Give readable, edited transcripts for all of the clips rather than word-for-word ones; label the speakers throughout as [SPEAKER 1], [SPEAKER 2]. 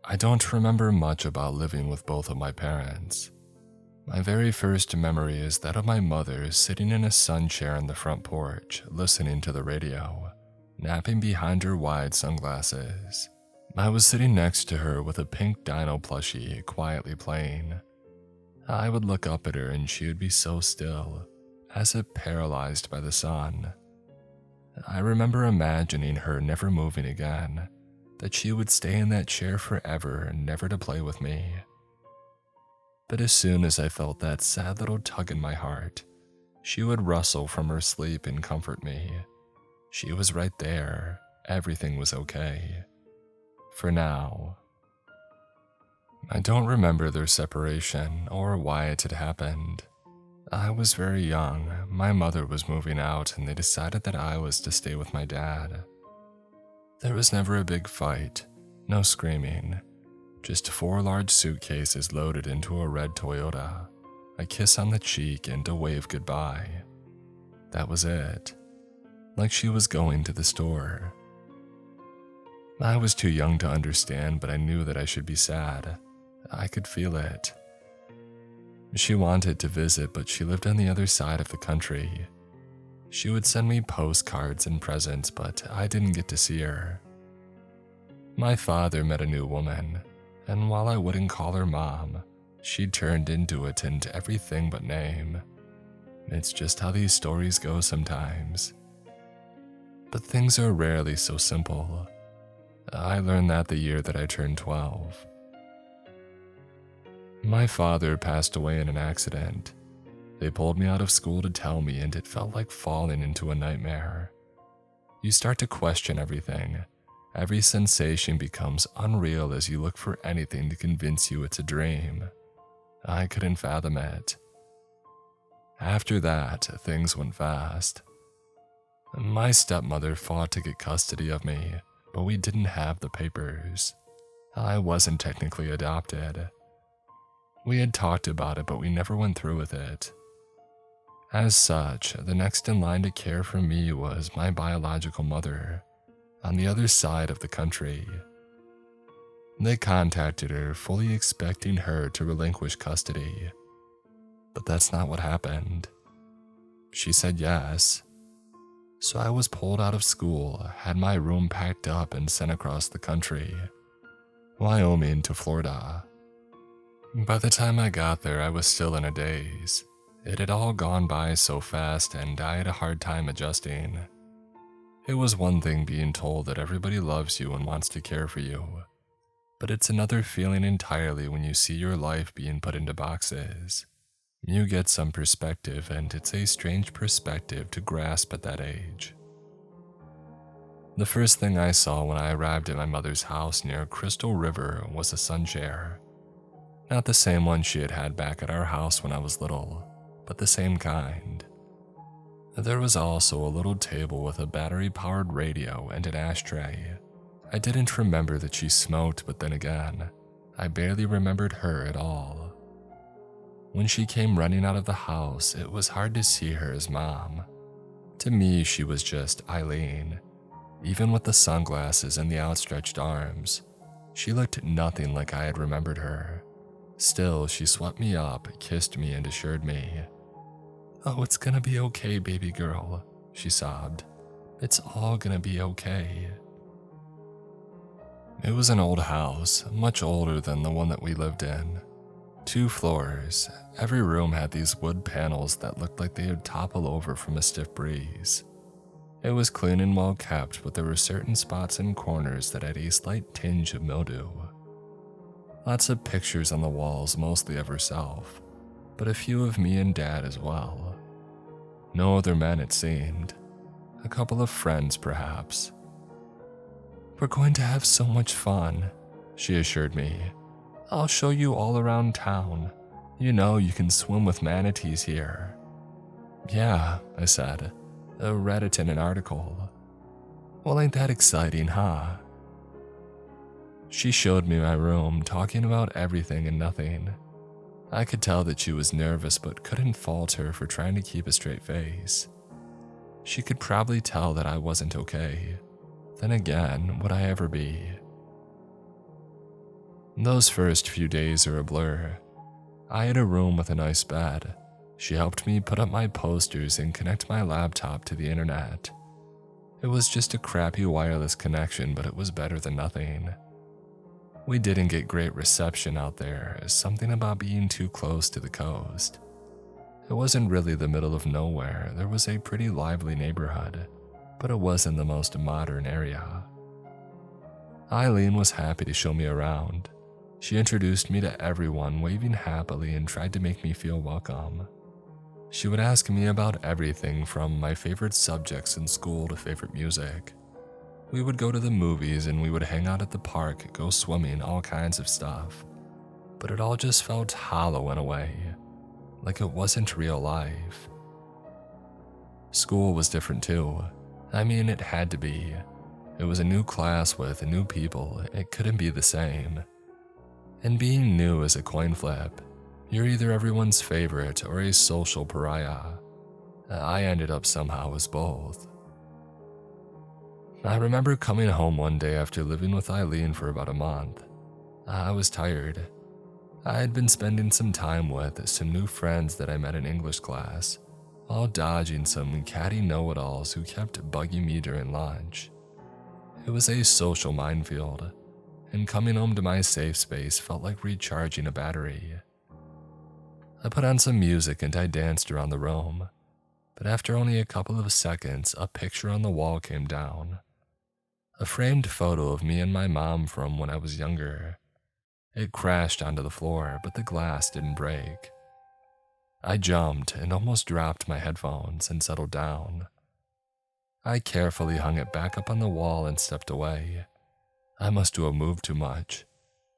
[SPEAKER 1] I don't remember much about living with both of my parents. My very first memory is that of my mother sitting in a sun chair on the front porch, listening to the radio, napping behind her wide sunglasses. I was sitting next to her with a pink dino plushie quietly playing. I would look up at her and she would be so still, as if paralyzed by the sun. I remember imagining her never moving again, that she would stay in that chair forever and never to play with me. But as soon as I felt that sad little tug in my heart, she would rustle from her sleep and comfort me. She was right there. Everything was okay. For now. I don't remember their separation or why it had happened. I was very young. My mother was moving out and they decided that I was to stay with my dad. There was never a big fight, no screaming. Just 4 large suitcases loaded into a red Toyota, a kiss on the cheek and a wave goodbye. That was it. Like she was going to the store. I was too young to understand, but I knew that I should be sad. I could feel it. She wanted to visit, but she lived on the other side of the country. She would send me postcards and presents, but I didn't get to see her. My father met a new woman. And while I wouldn't call her mom, she turned into it and everything but name. It's just how these stories go sometimes. But things are rarely so simple. I learned that the year that I turned 12. My father passed away in an accident. They pulled me out of school to tell me, and it felt like falling into a nightmare. You start to question everything. Every sensation becomes unreal as you look for anything to convince you it's a dream. I couldn't fathom it. After that, things went fast. My stepmother fought to get custody of me, but we didn't have the papers. I wasn't technically adopted. We had talked about it, but we never went through with it. As such, the next in line to care for me was my biological mother, on the other side of the country. They contacted her, fully expecting her to relinquish custody. But that's not what happened. She said yes. So I was pulled out of school, had my room packed up and sent across the country, Wyoming to Florida. By the time I got there, I was still in a daze. It had all gone by so fast and I had a hard time adjusting. It was one thing being told that everybody loves you and wants to care for you, but it's another feeling entirely when you see your life being put into boxes. You get some perspective, and it's a strange perspective to grasp at that age. The first thing I saw when I arrived at my mother's house near Crystal River was a sun chair. Not the same one she had had back at our house when I was little, but the same kind. There was also a little table with a battery-powered radio and an ashtray. I didn't remember that she smoked, but then again, I barely remembered her at all. When she came running out of the house, it was hard to see her as Mom. To me, she was just Eileen. Even with the sunglasses and the outstretched arms, she looked nothing like I had remembered her. Still, she swept me up, kissed me, and assured me, "Oh, it's gonna be okay, baby girl," she sobbed. "It's all gonna be okay." It was an old house, much older than the one that we lived in. 2 floors. Every room had these wood panels that looked like they would topple over from a stiff breeze. It was clean and well kept, but there were certain spots and corners that had a slight tinge of mildew. Lots of pictures on the walls, mostly of herself, but a few of me and Dad as well. No other men, it seemed. A couple of friends, perhaps. "We're going to have so much fun," she assured me. "I'll show you all around town. You know you can swim with manatees here." "Yeah," I said. "I read it in an article." "Well, ain't that exciting, huh?" She showed me my room, talking about everything and nothing. I could tell that she was nervous, but couldn't fault her for trying to keep a straight face. She could probably tell that I wasn't okay. Then again, would I ever be? Those first few days are a blur. I had a room with a nice bed. She helped me put up my posters and connect my laptop to the internet. It was just a crappy wireless connection, but it was better than nothing. We didn't get great reception out there, something about being too close to the coast. It wasn't really the middle of nowhere. There was a pretty lively neighborhood, but it wasn't the most modern area. Eileen was happy to show me around. She introduced me to everyone, waving happily, and tried to make me feel welcome. She would ask me about everything from my favorite subjects in school to favorite music. We would go to the movies and we would hang out at the park, go swimming, all kinds of stuff. But it all just felt hollow in a way, like it wasn't real life. School was different too. I mean, it had to be. It was a new class with new people. It couldn't be the same. And being new is a coin flip. You're either everyone's favorite or a social pariah. I ended up somehow as both. I remember coming home one day after living with Eileen for about a month. I was tired. I had been spending some time with some new friends that I met in English class, while dodging some catty know-it-alls who kept bugging me during lunch. It was a social minefield, and coming home to my safe space felt like recharging a battery. I put on some music and I danced around the room, but after only a couple of seconds, a picture on the wall came down. A framed photo of me and my mom from when I was younger. It crashed onto the floor, but the glass didn't break. I jumped and almost dropped my headphones and settled down. I carefully hung it back up on the wall and stepped away. I must have moved too much.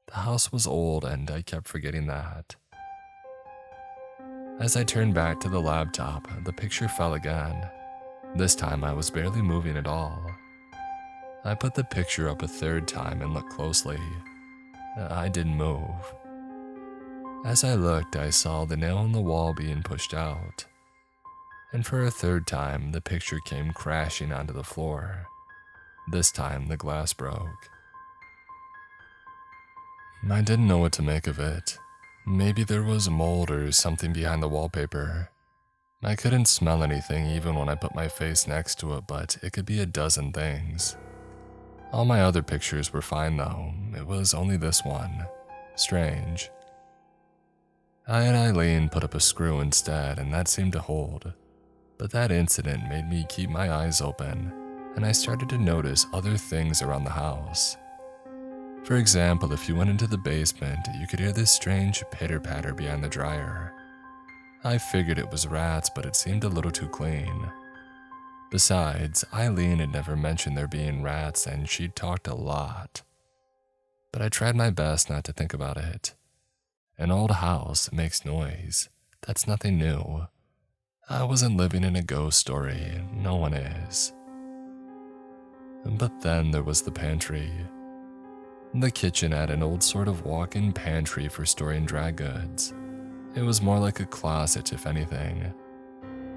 [SPEAKER 1] The house was old and I kept forgetting that. As I turned back to the laptop, the picture fell again. This time I was barely moving at all. I put the picture up a third time and looked closely. I didn't move. As I looked, I saw the nail in the wall being pushed out. And for a third time, the picture came crashing onto the floor. This time, the glass broke. I didn't know what to make of it. Maybe there was mold or something behind the wallpaper. I couldn't smell anything even when I put my face next to it, but it could be a dozen things. All my other pictures were fine though. It was only this one. Strange. I had Eileen put up a screw instead, and that seemed to hold. But that incident made me keep my eyes open, and I started to notice other things around the house. For example, if you went into the basement, you could hear this strange pitter-patter behind the dryer. I figured it was rats, but it seemed a little too clean. Besides, Eileen had never mentioned there being rats, and she'd talked a lot. But I tried my best not to think about it. An old house makes noise. That's nothing new. I wasn't living in a ghost story. No one is. But then there was the pantry. The kitchen had an old sort of walk-in pantry for storing dry goods. It was more like a closet, if anything.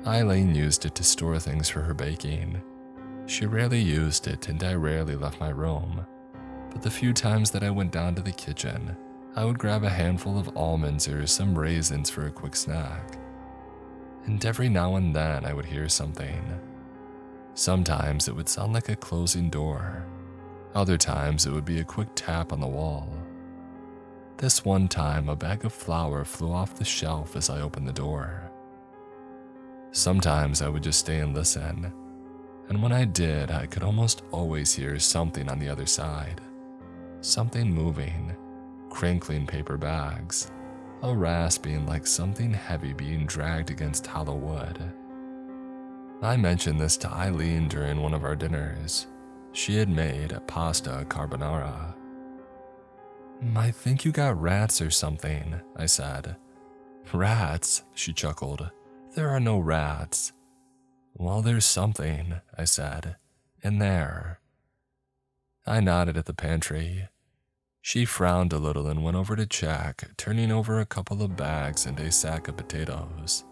[SPEAKER 1] Eileen used it to store things for her baking. She rarely used it, and I rarely left my room. But the few times that I went down to the kitchen, I would grab a handful of almonds or some raisins for a quick snack. And every now and then I would hear something. Sometimes it would sound like a closing door. Other times it would be a quick tap on the wall. This one time, a bag of flour flew off the shelf as I opened the door. Sometimes I would just stay and listen, and when I did, I could almost always hear something on the other side. Something moving, crinkling paper bags, a rasping like something heavy being dragged against hollow wood. I mentioned this to Eileen during one of our dinners. She had made pasta carbonara. "I think you got rats or something," I said. "Rats?" she chuckled. "There are no rats." "Well, there's something," I said, "in there." I nodded at the pantry. She frowned a little and went over to check, turning over a couple of bags and a sack of potatoes.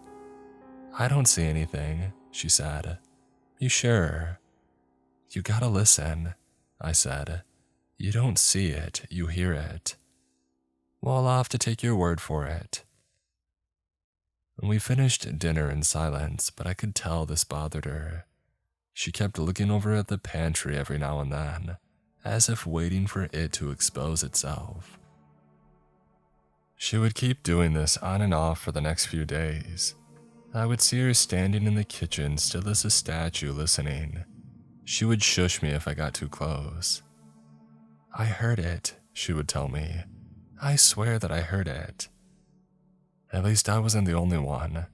[SPEAKER 1] "I don't see anything," she said. "You sure?" "You gotta listen," I said. "You don't see it, you hear it." Well, I'll have to take your word for it. We finished dinner in silence, but I could tell this bothered her. She kept looking over at the pantry every now and then, as if waiting for it to expose itself. She would keep doing this on and off for the next few days. I would see her standing in the kitchen, still as a statue, listening. She would shush me if I got too close. "I heard it," she would tell me. "I swear that I heard it." At least I wasn't the only one.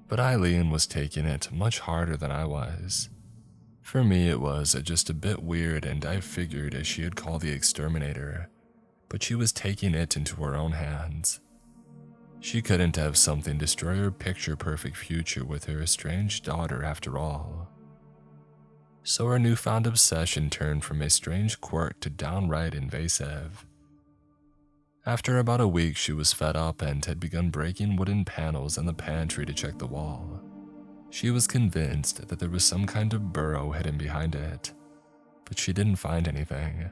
[SPEAKER 1] But Eileen was taking it much harder than I was. For me, it was just a bit weird, and I figured as she had called the exterminator, but she was taking it into her own hands. She couldn't have something destroy her picture-perfect future with her estranged daughter after all. So her newfound obsession turned from a strange quirk to downright invasive. After about a week, she was fed up and had begun breaking wooden panels in the pantry to check the wall. She was convinced that there was some kind of burrow hidden behind it, but she didn't find anything.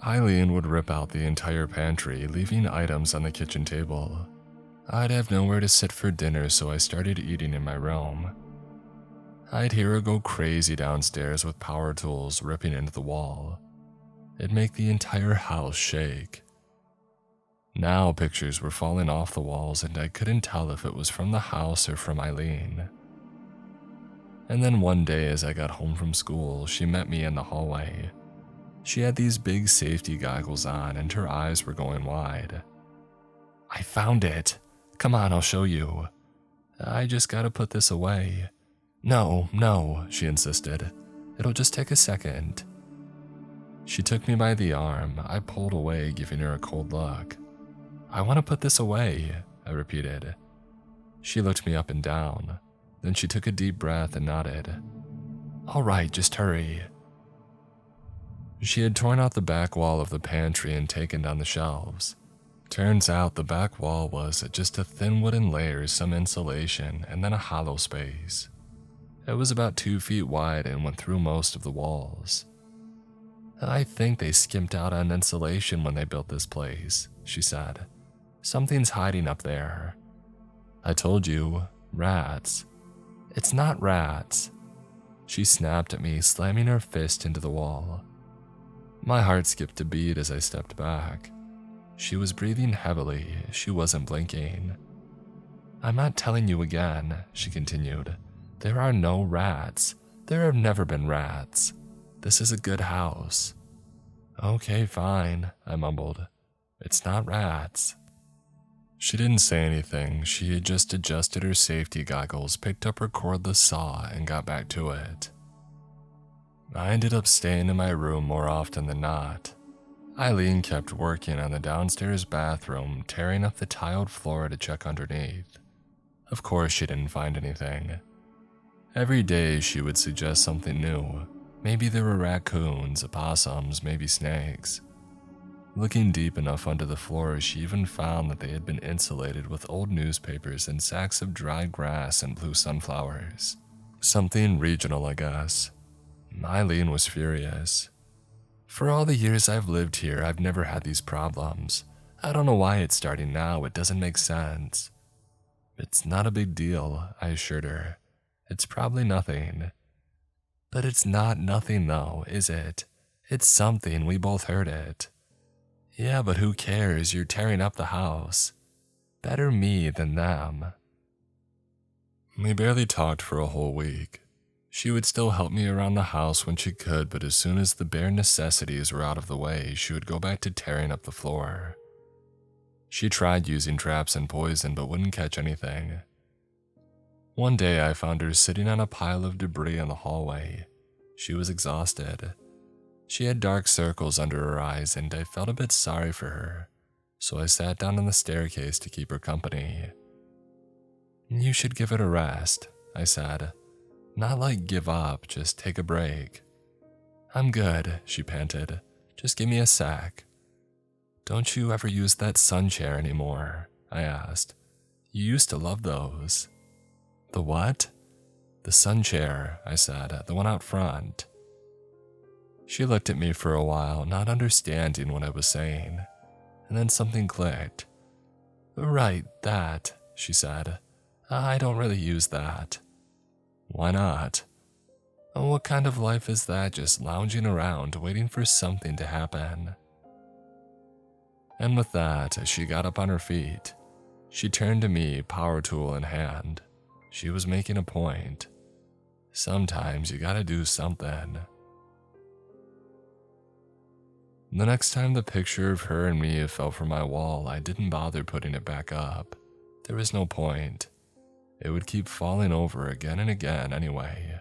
[SPEAKER 1] Eileen would rip out the entire pantry, leaving items on the kitchen table. I'd have nowhere to sit for dinner, so I started eating in my room. I'd hear her go crazy downstairs with power tools ripping into the wall. It'd make the entire house shake. Now pictures were falling off the walls, and I couldn't tell if it was from the house or from Eileen. And then one day as I got home from school, she met me in the hallway. She had these big safety goggles on, and her eyes were going wide. "I found it. Come on, I'll show you. I just gotta put this away." No, she insisted. "It'll just take a second." She took me by the arm. I pulled away, giving her a cold look. "I want to put this away," I repeated. She looked me up and down. Then she took a deep breath and nodded. "All right, just hurry." She had torn out the back wall of the pantry and taken down the shelves. Turns out the back wall was just a thin wooden layer, some insulation, and then a hollow space. It was about 2 feet wide and went through most of the walls. "I think they skimped out on insulation when they built this place," she said. "Something's hiding up there." "I told you, rats." "It's not rats." She snapped at me, slamming her fist into the wall. My heart skipped a beat as I stepped back. She was breathing heavily. She wasn't blinking. "I'm not telling you again," she continued. "There are no rats. There have never been rats. This is a good house." "Okay, fine," I mumbled. "It's not rats." She didn't say anything. She had just adjusted her safety goggles, picked up her cordless saw, and got back to it. I ended up staying in my room more often than not. Eileen kept working on the downstairs bathroom, tearing up the tiled floor to check underneath. Of course, she didn't find anything. Every day, she would suggest something new. Maybe there were raccoons, opossums, maybe snakes. Looking deep enough under the floor, she even found that they had been insulated with old newspapers and sacks of dried grass and blue sunflowers. Something regional, I guess. Eileen was furious. "For all the years I've lived here, I've never had these problems. I don't know why it's starting now. It doesn't make sense." "It's not a big deal," I assured her. "It's probably nothing." "But it's not nothing though, is it? It's something. We both heard it." "Yeah, but who cares? You're tearing up the house. Better me than them." We barely talked for a whole week. She would still help me around the house when she could, but as soon as the bare necessities were out of the way, she would go back to tearing up the floor. She tried using traps and poison, but wouldn't catch anything. One day I found her sitting on a pile of debris in the hallway. She was exhausted. She had dark circles under her eyes, and I felt a bit sorry for her, so I sat down on the staircase to keep her company. "You should give it a rest," I said. "Not like give up, just take a break." "I'm good," she panted. "Just give me a sec." "Don't you ever use that sun chair anymore?" I asked. "You used to love those." "The what?" "The sun chair," I said, "the one out front." She looked at me for a while, not understanding what I was saying. and then something clicked. "Right, that," she said. "I don't really use that." "Why not?" "What kind of life is that, just lounging around waiting for something to happen?" And with that, she got up on her feet. She turned to me, power tool in hand. She was making a point. Sometimes you gotta do something. The next time the picture of her and me fell from my wall, I didn't bother putting it back up. There was no point. It would keep falling over again and again anyway.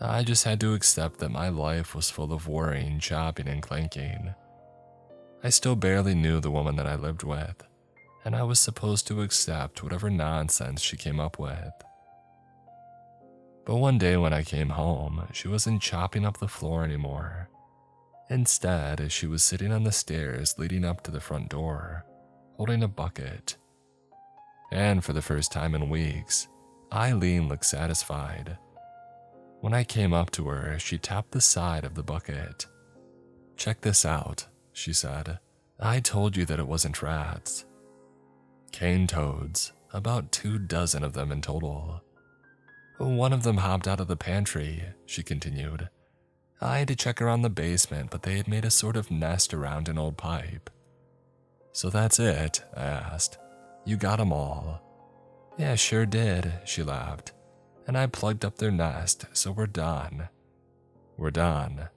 [SPEAKER 1] I just had to accept that my life was full of worrying, chopping, and clanking. I still barely knew the woman that I lived with, and I was supposed to accept whatever nonsense she came up with. But one day when I came home, she wasn't chopping up the floor anymore. Instead, she was sitting on the stairs leading up to the front door, holding a bucket. And for the first time in weeks, Eileen looked satisfied. When I came up to her, she tapped the side of the bucket. "Check this out," she said. "I told you that it wasn't rats." Cane toads, about 24 of them in total. "One of them hopped out of the pantry," she continued. "I had to check around the basement, but they had made a sort of nest around an old pipe." "So that's it?" I asked. "You got 'em all?" "Yeah, sure did," she laughed. "And I plugged up their nest, so we're done." "We're done."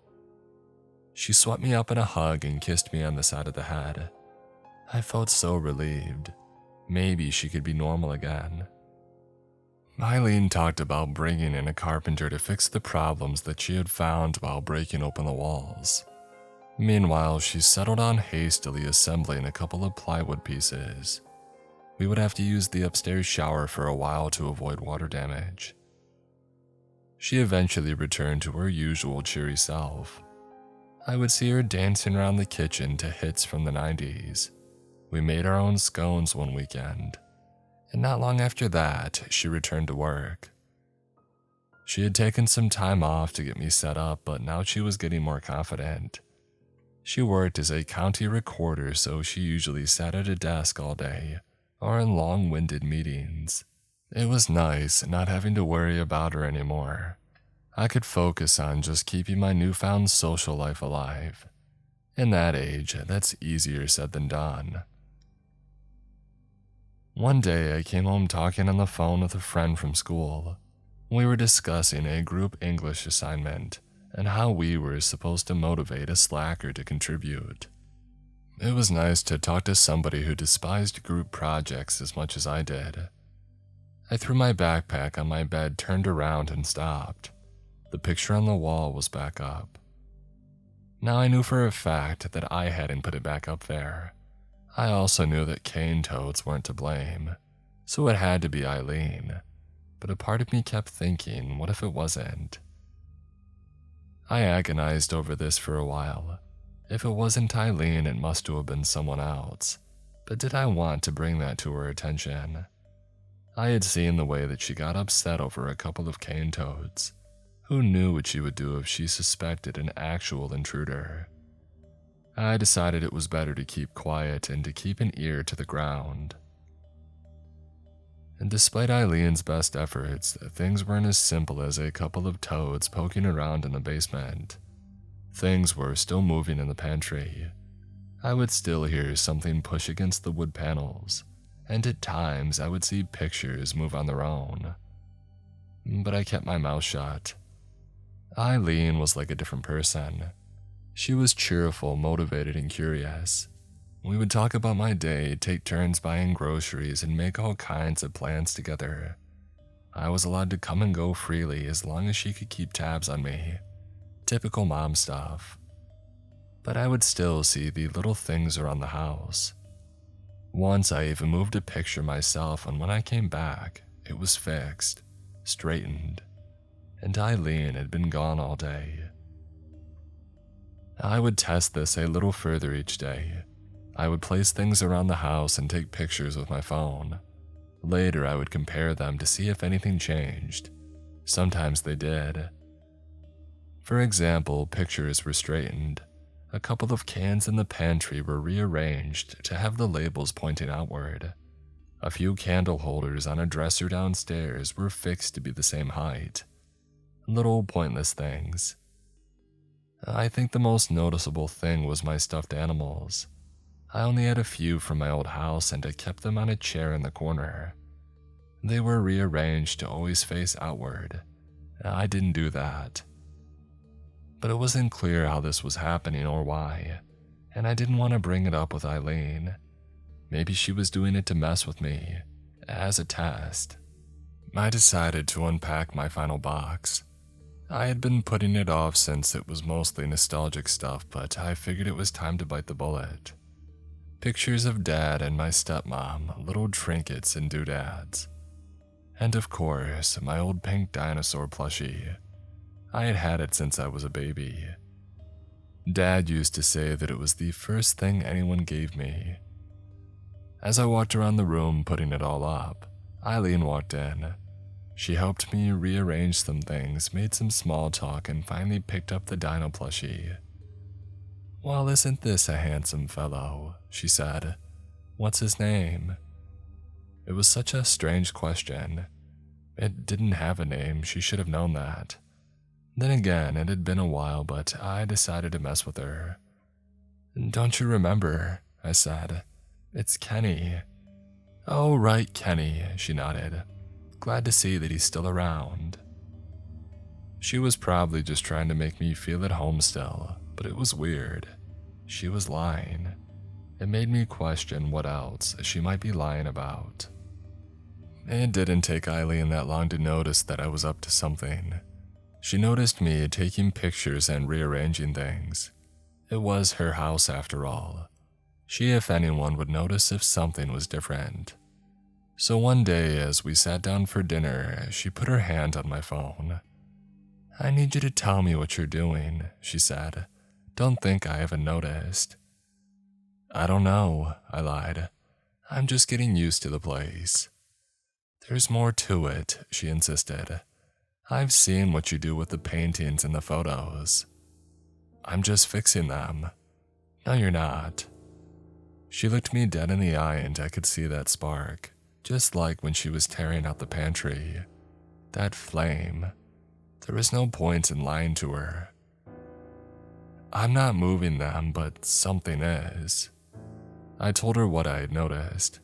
[SPEAKER 1] She swept me up in a hug and kissed me on the side of the head. I felt so relieved. Maybe she could be normal again. Eileen talked about bringing in a carpenter to fix the problems that she had found while breaking open the walls. Meanwhile, she settled on hastily assembling a couple of plywood pieces. We would have to use the upstairs shower for a while to avoid water damage. She eventually returned to her usual cheery self. I would see her dancing around the kitchen to hits from the 90s. We made our own scones one weekend, and not long after that, she returned to work. She had taken some time off to get me set up, but now she was getting more confident. She worked as a county recorder, so she usually sat at a desk all day, or in long-winded meetings. It was nice not having to worry about her anymore. I could focus on just keeping my newfound social life alive. In that age, that's easier said than done. One day, I came home talking on the phone with a friend from school. We were discussing a group English assignment and how we were supposed to motivate a slacker to contribute. It was nice to talk to somebody who despised group projects as much as I did. I threw my backpack on my bed, turned around, and stopped. The picture on the wall was back up. Now I knew for a fact that I hadn't put it back up there. I also knew that cane toads weren't to blame, so it had to be Eileen. But a part of me kept thinking, what if it wasn't? I agonized over this for a while. If it wasn't Eileen, it must have been someone else. But did I want to bring that to her attention? I had seen the way that she got upset over a couple of cane toads. Who knew what she would do if she suspected an actual intruder? I decided it was better to keep quiet and to keep an ear to the ground. And despite Eileen's best efforts, things weren't as simple as a couple of toads poking around in the basement. Things were still moving in the pantry. I would still hear something push against the wood panels, and at times I would see pictures move on their own. But I kept my mouth shut. Eileen was like a different person. She was cheerful, motivated, and curious. We would talk about my day, take turns buying groceries, and make all kinds of plans together. I was allowed to come and go freely as long as she could keep tabs on me. Typical mom stuff. But I would still see the little things around the house. Once I even moved a picture myself, and when I came back, it was fixed, straightened, and Eileen had been gone all day. I would test this a little further each day. I would place things around the house and take pictures with my phone. Later, I would compare them to see if anything changed. Sometimes they did. For example, pictures were straightened. A couple of cans in the pantry were rearranged to have the labels pointing outward. A few candle holders on a dresser downstairs were fixed to be the same height. Little pointless things. I think the most noticeable thing was my stuffed animals. I only had a few from my old house and I kept them on a chair in the corner. They were rearranged to always face outward. I didn't do that. But it wasn't clear how this was happening or why, and I didn't want to bring it up with Eileen. Maybe she was doing it to mess with me, as a test. I decided to unpack my final box. I had been putting it off since it was mostly nostalgic stuff, but I figured it was time to bite the bullet. Pictures of Dad and my stepmom, little trinkets and doodads. And of course, my old pink dinosaur plushie. I had had it since I was a baby. Dad used to say that it was the first thing anyone gave me. As I walked around the room putting it all up, Eileen walked in. She helped me rearrange some things, made some small talk, and finally picked up the dino plushie. "Well, isn't this a handsome fellow?" she said. "What's his name?" It was such a strange question. It didn't have a name, she should have known that. Then again, it had been a while, but I decided to mess with her. "Don't you remember?" I said. "It's Kenny." "Oh, right, Kenny," she nodded. "Glad to see that he's still around." She was probably just trying to make me feel at home still, but it was weird. She was lying. It made me question what else she might be lying about. It didn't take Eileen that long to notice that I was up to something. She noticed me taking pictures and rearranging things. It was her house after all. She, if anyone, would notice if something was different. So one day, as we sat down for dinner, she put her hand on my phone. "I need you to tell me what you're doing," she said. "Don't think I haven't noticed." "I don't know," I lied. "I'm just getting used to the place." "There's more to it," she insisted. "I've seen what you do with the paintings and the photos." "I'm just fixing them." "No, you're not." She looked me dead in the eye and I could see that spark, just like when she was tearing out the pantry. That flame. There was no point in lying to her. "I'm not moving them, but something is." I told her what I had noticed.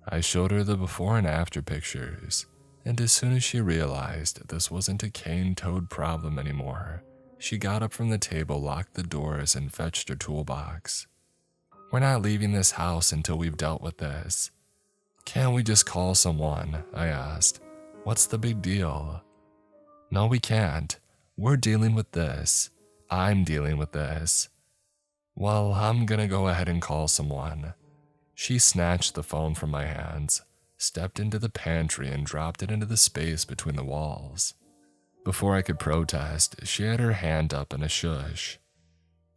[SPEAKER 1] I showed her the before and after pictures, and as soon as she realized this wasn't a cane-toad problem anymore, she got up from the table, locked the doors, and fetched her toolbox. "We're not leaving this house until we've dealt with this." "Can't we just call someone?" I asked. "What's the big deal?" "No, we can't. We're dealing with this. I'm dealing with this." "Well, I'm gonna go ahead and call someone." She snatched the phone from my hands, stepped into the pantry, and dropped it into the space between the walls. Before I could protest, she had her hand up in a shush.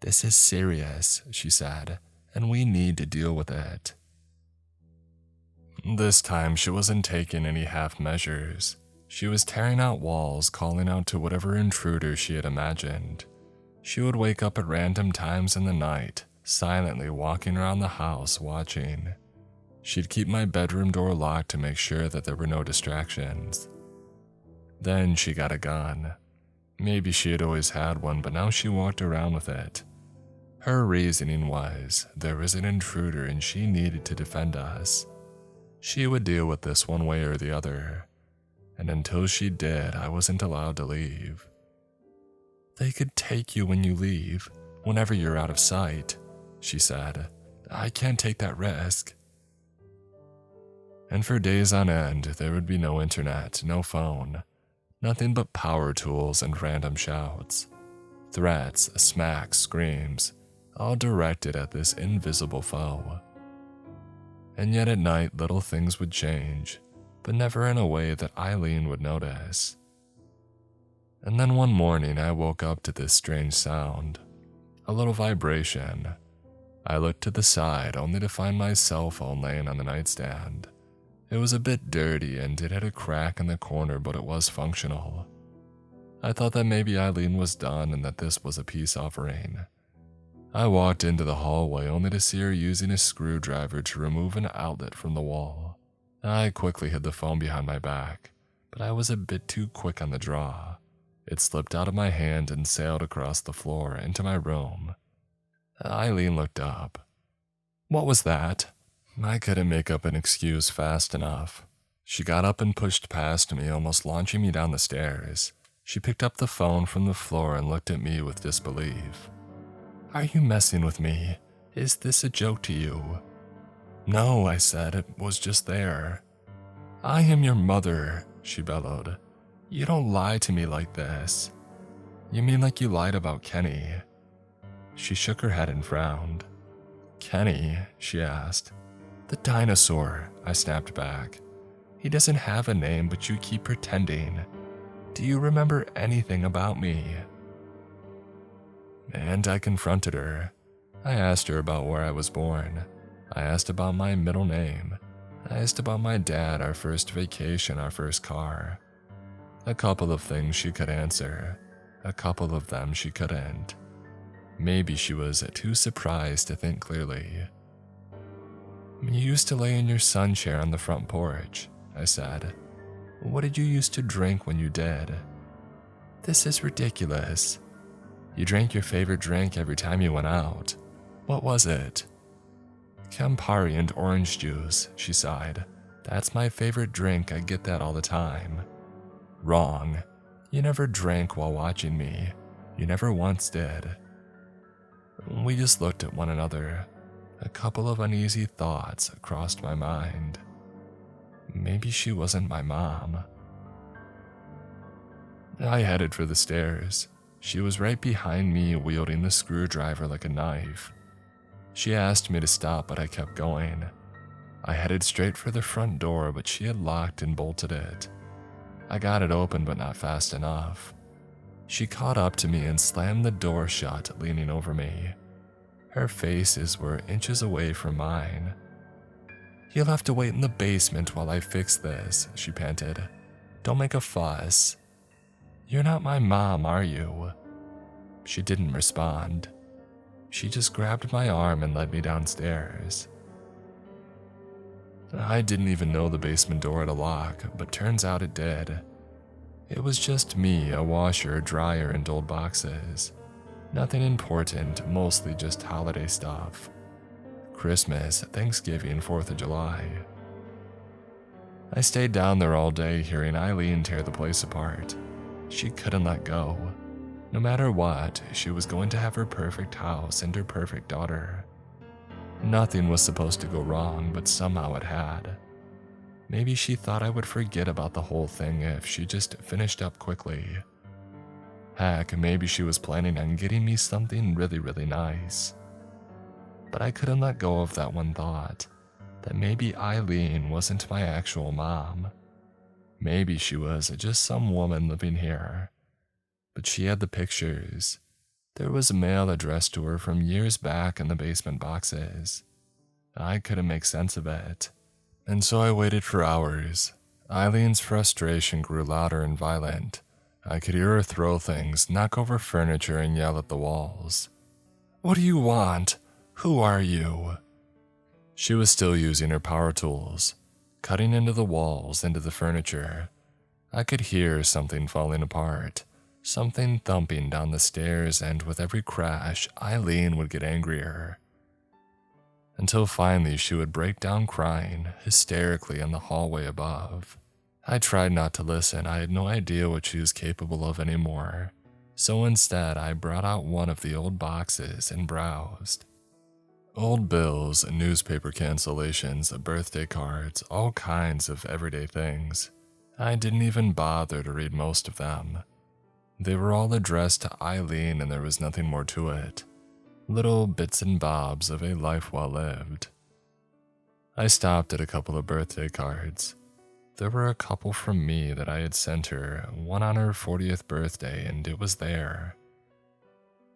[SPEAKER 1] "This is serious," she said, "and we need to deal with it." This time, she wasn't taking any half measures. She was tearing out walls, calling out to whatever intruder she had imagined. She would wake up at random times in the night, silently walking around the house watching. She'd keep my bedroom door locked to make sure that there were no distractions. Then she got a gun. Maybe she had always had one, but now she walked around with it. Her reasoning was there was an intruder and she needed to defend us. She would deal with this one way or the other, and until she did, I wasn't allowed to leave. "They could take you when you leave, whenever you're out of sight," she said. "I can't take that risk." And for days on end, there would be no internet, no phone, nothing but power tools and random shouts. Threats, smacks, screams, all directed at this invisible foe. And yet at night, little things would change, but never in a way that Eileen would notice. And then one morning, I woke up to this strange sound, a little vibration. I looked to the side only to find my cell phone laying on the nightstand. It was a bit dirty and it had a crack in the corner, but it was functional. I thought that maybe Eileen was done and that this was a peace offering. I walked into the hallway only to see her using a screwdriver to remove an outlet from the wall. I quickly hid the phone behind my back, but I was a bit too quick on the draw. It slipped out of my hand and sailed across the floor into my room. Eileen looked up. "What was that?" I couldn't make up an excuse fast enough. She got up and pushed past me, almost launching me down the stairs. She picked up the phone from the floor and looked at me with disbelief. "Are you messing with me? Is this a joke to you?" "No," I said, "it was just there." "I am your mother," she bellowed. "You don't lie to me like this." "You mean like you lied about Kenny?" She shook her head and frowned. "Kenny?" she asked. "The dinosaur," I snapped back. "He doesn't have a name, but you keep pretending. Do you remember anything about me?" And I confronted her. I asked her about where I was born. I asked about my middle name. I asked about my dad, our first vacation, our first car. A couple of things she could answer. A couple of them she couldn't. Maybe she was too surprised to think clearly. "You used to lay in your sun chair on the front porch," I said. "What did you used to drink when you did?" "This is ridiculous." "You drank your favorite drink every time you went out. What was it?" "Campari and orange juice," she sighed. "That's my favorite drink, I get that all the time." "Wrong. You never drank while watching me. You never once did." We just looked at one another. A couple of uneasy thoughts crossed my mind. Maybe she wasn't my mom. I headed for the stairs. She was right behind me, wielding the screwdriver like a knife. She asked me to stop, but I kept going. I headed straight for the front door, but she had locked and bolted it. I got it open, but not fast enough. She caught up to me and slammed the door shut, leaning over me. Her faces were inches away from mine. "You'll have to wait in the basement while I fix this," she panted. "Don't make a fuss." "You're not my mom, are you?" She didn't respond. She just grabbed my arm and led me downstairs. I didn't even know the basement door had a lock, but turns out it did. It was just me, a washer, dryer, and old boxes. Nothing important, mostly just holiday stuff. Christmas, Thanksgiving, 4th of July. I stayed down there all day hearing Eileen tear the place apart. She couldn't let go. No matter what, she was going to have her perfect house and her perfect daughter. Nothing was supposed to go wrong, but somehow it had. Maybe she thought I would forget about the whole thing if she just finished up quickly. Heck, maybe she was planning on getting me something really, really nice. But I couldn't let go of that one thought, that maybe Eileen wasn't my actual mom. Maybe she was just some woman living here. But she had the pictures. There was a mail addressed to her from years back in the basement boxes. I couldn't make sense of it. And so I waited for hours. Eileen's frustration grew louder and violent. I could hear her throw things, knock over furniture, and yell at the walls. "What do you want? Who are you?" She was still using her power tools, cutting into the walls, into the furniture. I could hear something falling apart, something thumping down the stairs, and with every crash, Eileen would get angrier. Until finally she would break down crying, hysterically, in the hallway above. I tried not to listen. I had no idea what she was capable of anymore. So instead, I brought out one of the old boxes and browsed. Old bills, newspaper cancellations, birthday cards, all kinds of everyday things. I didn't even bother to read most of them. They were all addressed to Eileen, and there was nothing more to it. Little bits and bobs of a life well lived. I stopped at a couple of birthday cards. There were a couple from me that I had sent her, one on her 40th birthday, and it was there.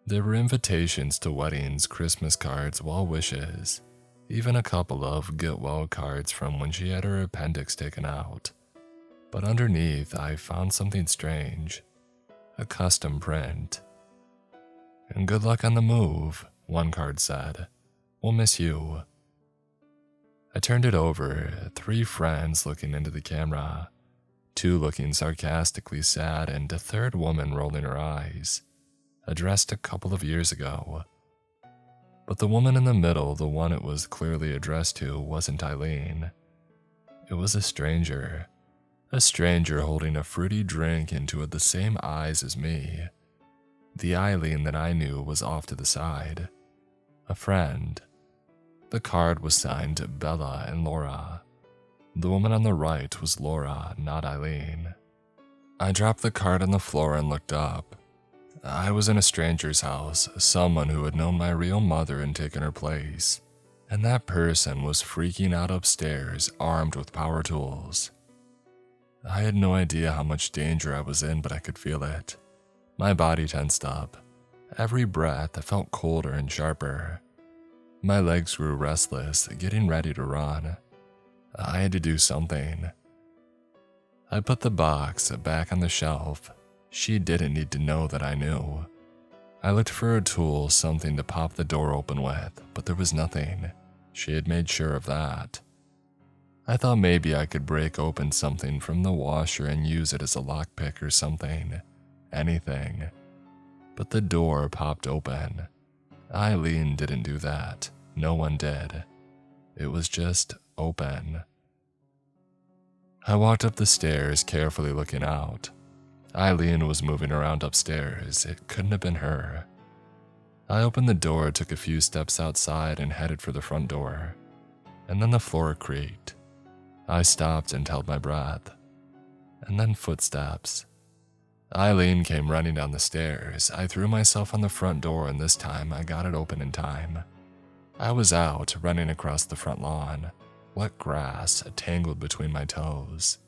[SPEAKER 1] There were invitations to weddings, Christmas cards, well wishes, even a couple of get well cards from when she had her appendix taken out. But underneath, I found something strange. A custom print. "And good luck on the move," one card said. We'll miss you. I turned it over, 3 friends looking into the camera, 2 looking sarcastically sad, and a third woman rolling her eyes, addressed a couple of years ago. But the woman in the middle, the one it was clearly addressed to, wasn't Eileen. It was a stranger holding a fruity drink into the same eyes as me. The Eileen that I knew was off to the side. A friend. The card was signed Bella and Laura. The woman on the right was Laura, not Eileen. I dropped the card on the floor and looked up. I was in a stranger's house, someone who had known my real mother and taken her place, and that person was freaking out upstairs, armed with power tools. I had no idea how much danger I was in, but I could feel it. My body tensed up. Every breath felt colder and sharper. My legs grew restless, getting ready to run. I had to do something. I put the box back on the shelf. She didn't need to know that I knew. I looked for a tool, something to pop the door open with, but there was nothing. She had made sure of that. I thought maybe I could break open something from the washer and use it as a lockpick or something. Anything. But the door popped open. Eileen didn't do that. No one did. It was just open. I walked up the stairs, carefully looking out. Eileen was moving around upstairs. It couldn't have been her. I opened the door, took a few steps outside, and headed for the front door. And then the floor creaked. I stopped and held my breath. And then footsteps. Eileen came running down the stairs. I threw myself on the front door, and this time I got it open in time. I was out, running across the front lawn, wet grass tangled between my toes.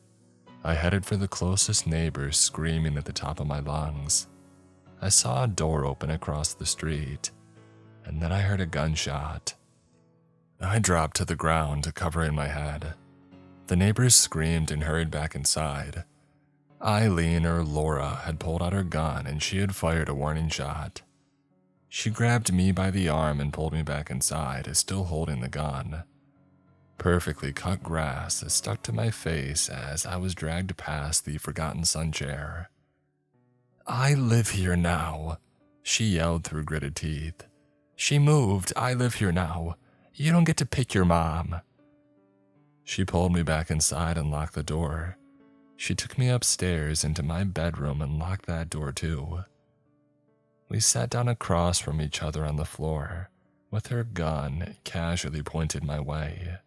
[SPEAKER 1] I headed for the closest neighbor, screaming at the top of my lungs. I saw a door open across the street, and then I heard a gunshot. I dropped to the ground, covering my head. The neighbors screamed and hurried back inside. Eileen, or Laura, had pulled out her gun and she had fired a warning shot. She grabbed me by the arm and pulled me back inside, still holding the gun. Perfectly cut grass stuck to my face as I was dragged past the forgotten sun chair. "I live here now," she yelled through gritted teeth. "She moved. I live here now. You don't get to pick your mom." She pulled me back inside and locked the door. She took me upstairs into my bedroom and locked that door too. We sat down across from each other on the floor, with her gun casually pointed my way.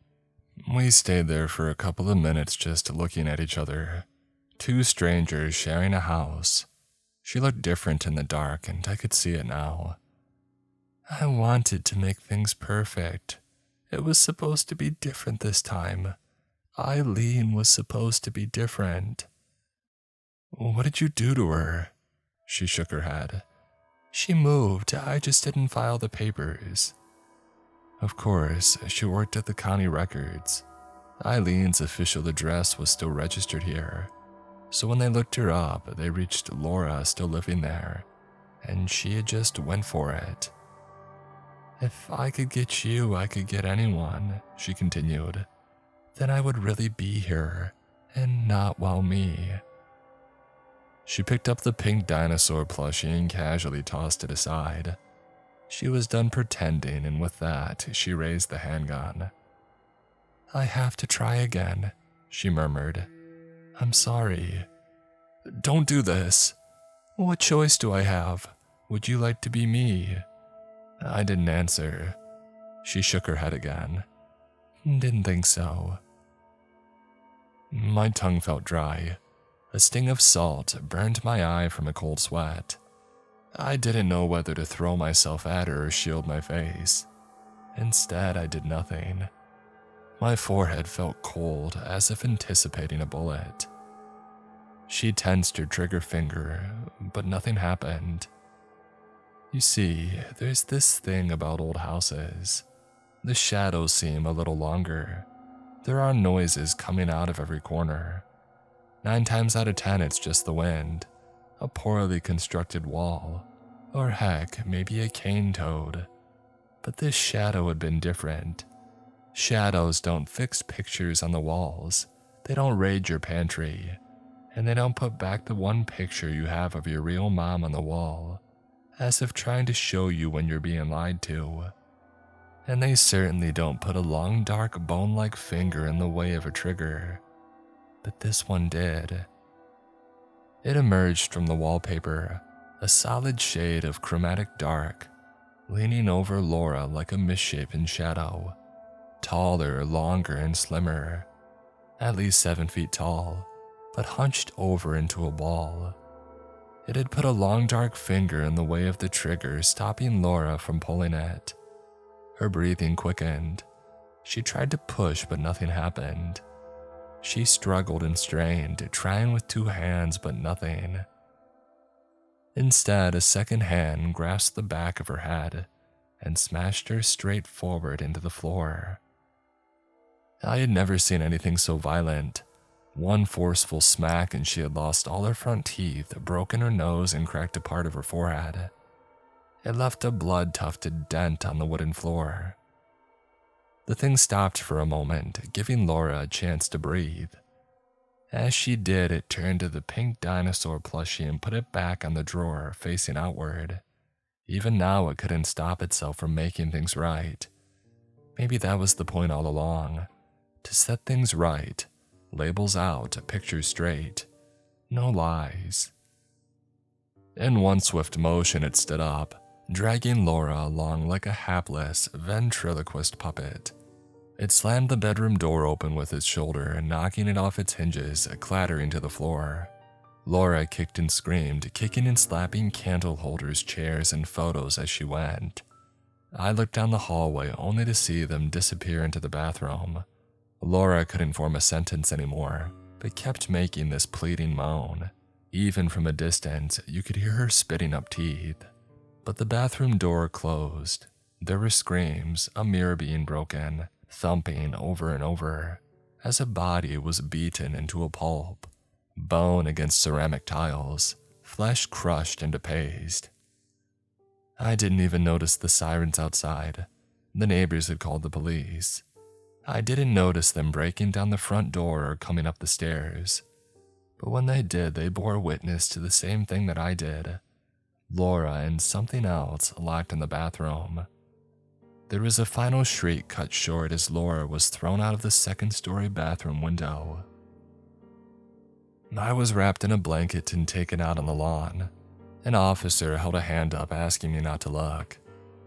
[SPEAKER 1] We stayed there for a couple of minutes just looking at each other. 2 strangers sharing a house. She looked different in the dark, and I could see it now. I wanted to make things perfect. It was supposed to be different this time. Eileen was supposed to be different. "What did you do to her?" She shook her head. "She moved. I just didn't file the papers." Of course, she worked at the county records. Eileen's official address was still registered here. So when they looked her up, they reached Laura still living there, and she had just went for it. "If I could get you, I could get anyone," she continued. "Then I would really be here, and not while me." She picked up the pink dinosaur plushie and casually tossed it aside. She was done pretending, and with that, she raised the handgun. "I have to try again," she murmured. "I'm sorry." "Don't do this." "What choice do I have? Would you like to be me?" I didn't answer. She shook her head again. "Didn't think so." My tongue felt dry. A sting of salt burned my eye from a cold sweat. I didn't know whether to throw myself at her or shield my face. Instead, I did nothing. My forehead felt cold, as if anticipating a bullet. She tensed her trigger finger, but nothing happened. You see, there's this thing about old houses. The shadows seem a little longer. There are noises coming out of every corner. 9 times out of 10, it's just the wind, a poorly constructed wall, or heck, maybe a cane toad. But this shadow had been different. Shadows don't fix pictures on the walls, they don't raid your pantry, and they don't put back the one picture you have of your real mom on the wall, as if trying to show you when you're being lied to. And they certainly don't put a long dark bone-like finger in the way of a trigger. But this one did. It emerged from the wallpaper, a solid shade of chromatic dark, leaning over Laura like a misshapen shadow, taller, longer, and slimmer, at least 7 feet tall, but hunched over into a ball. It had put a long dark finger in the way of the trigger, stopping Laura from pulling it. Her breathing quickened. She tried to push, but nothing happened. She struggled and strained, trying with 2 hands, but nothing. Instead, a second hand grasped the back of her head and smashed her straight forward into the floor. I had never seen anything so violent. One forceful smack and she had lost all her front teeth, broken her nose, and cracked a part of her forehead. It left a blood-tufted dent on the wooden floor. The thing stopped for a moment, giving Laura a chance to breathe. As she did, it turned to the pink dinosaur plushie and put it back on the drawer, facing outward. Even now, it couldn't stop itself from making things right. Maybe that was the point all along. To set things right. Labels out, pictures straight. No lies. In one swift motion, it stood up, dragging Laura along like a hapless, ventriloquist puppet. It slammed the bedroom door open with its shoulder, knocking it off its hinges, clattering to the floor. Laura kicked and screamed, kicking and slapping candle holders, chairs, and photos as she went. I looked down the hallway only to see them disappear into the bathroom. Laura couldn't form a sentence anymore, but kept making this pleading moan. Even from a distance, you could hear her spitting up teeth. But the bathroom door closed. There were screams, a mirror being broken, thumping over and over, as a body was beaten into a pulp. Bone against ceramic tiles, flesh crushed into paste. I didn't even notice the sirens outside. The neighbors had called the police. I didn't notice them breaking down the front door or coming up the stairs. But when they did, they bore witness to the same thing that I did. Laura and something else locked in the bathroom. There was a final shriek cut short as Laura was thrown out of the second-story bathroom window. I was wrapped in a blanket and taken out on the lawn. An officer held a hand up asking me not to look.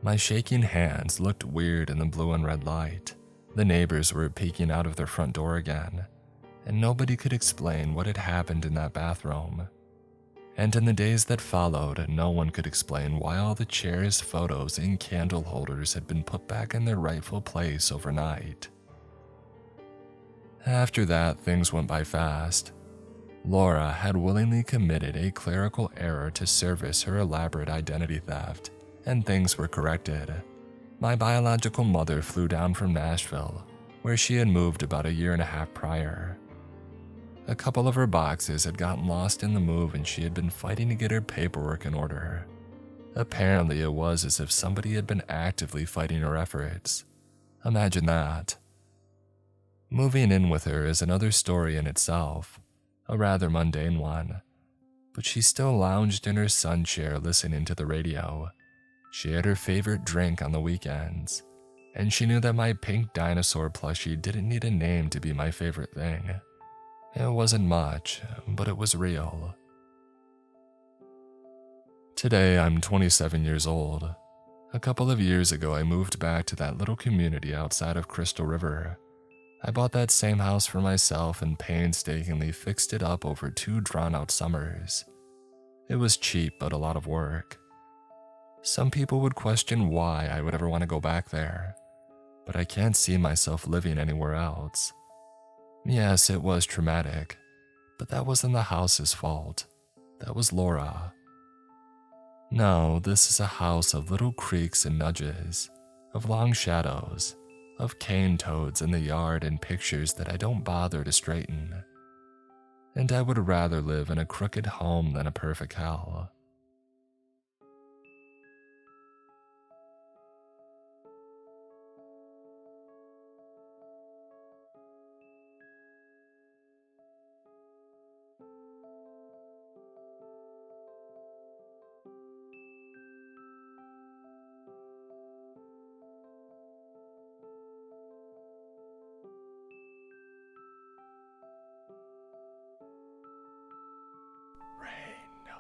[SPEAKER 1] My shaking hands looked weird in the blue and red light. The neighbors were peeking out of their front door again, and nobody could explain what had happened in that bathroom. And in the days that followed, no one could explain why all the chairs, photos, and candle holders had been put back in their rightful place overnight. After that, things went by fast. Laura had willingly committed a clerical error to service her elaborate identity theft, and things were corrected. My biological mother flew down from Nashville, where she had moved about 1.5 years prior. A couple of her boxes had gotten lost in the move and she had been fighting to get her paperwork in order. Apparently, it was as if somebody had been actively fighting her efforts. Imagine that. Moving in with her is another story in itself, a rather mundane one, but she still lounged in her sun chair listening to the radio. She had her favorite drink on the weekends, and she knew that my pink dinosaur plushie didn't need a name to be my favorite thing. It wasn't much, but it was real. Today, I'm 27 years old. A couple of years ago, I moved back to that little community outside of Crystal River. I bought that same house for myself and painstakingly fixed it up over 2 drawn-out summers. It was cheap, but a lot of work. Some people would question why I would ever want to go back there, but I can't see myself living anywhere else. Yes, it was traumatic, but that wasn't the house's fault. That was Laura. No, this is a house of little creaks and nudges, of long shadows, of cane toads in the yard and pictures that I don't bother to straighten. And I would rather live in a crooked home than a perfect hell.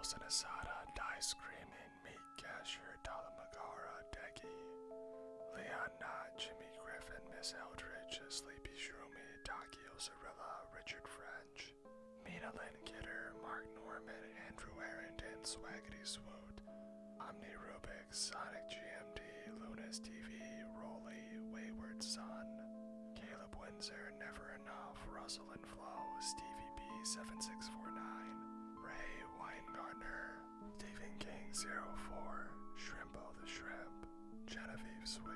[SPEAKER 1] Wilson Asada, Die Screaming, Meat Cashier, Talamagara, Deggy, Leon Knott, Jimmy Griffin, Miss Eldridge, Sleepy Shroomy, Takio Zarilla, Richard French, Mina Lynn Kidder, Mark Norman, Andrew Arrington, Swaggity Swoot, Omni Rubik, Sonic GMD, Lunas TV, Rolly, Wayward Son, Caleb Windsor, Never Enough, Russell and Flo, Stevie B7649, Ray Weingartner, Stephen King 04, Shrimpo the Shrimp, Genevieve Swift,